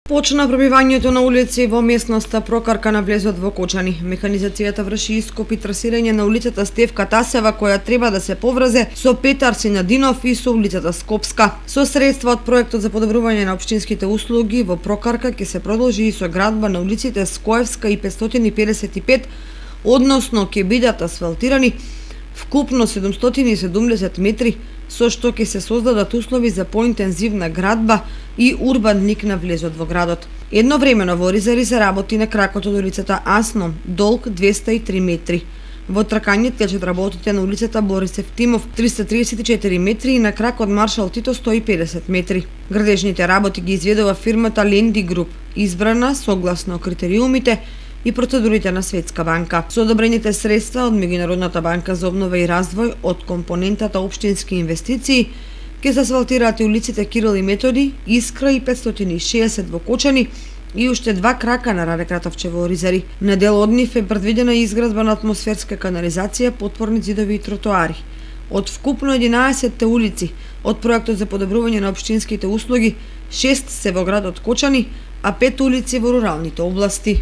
Почна пробивањето на улици во местноста Прокарка на влезот во Кочани. Механизацијата врши ископ и трасирање на улицата Стевка Тасева, која треба да се поврзе со Петар Синадинов и со улицата Скопска. Со средства од проектот за подобрување на општинските услуги во Прокарка ќе се продолжи и соградба на улиците Скоевска и 555, односно ќе бидат асфалтирани вкупно 770 метри, со што ќе се создадат услови за поинтензивна градба и урбан лик на влезот во градот. Едновремено во Оризари се работи на кракот од улицата Асном, долг 203 метри. Во тракање течат работите на улицата Борис Евтимов 334 метри и на крак од Маршал Тито 150 метри. Градежните работи ги изведува фирмата Ленди Груп, избрана согласно критериумите и процедурите на Светска банка. Со одобрените средства од Меѓународната банка за обнова и развој од компонентата општински инвестиции ќе се асфалтираат и улиците Кирил и Методи, Искра и 560 во Кочани и уште два крака на Раде Кратовче во Оризари. На дел од нив е предвидена изградба на атмосферска канализација, потворни зидови и тротоари. Од вкупно 11 улици од проектот за подобрување на општинските услуги, 6 се во градот Кочани, а 5 улици во руралните области.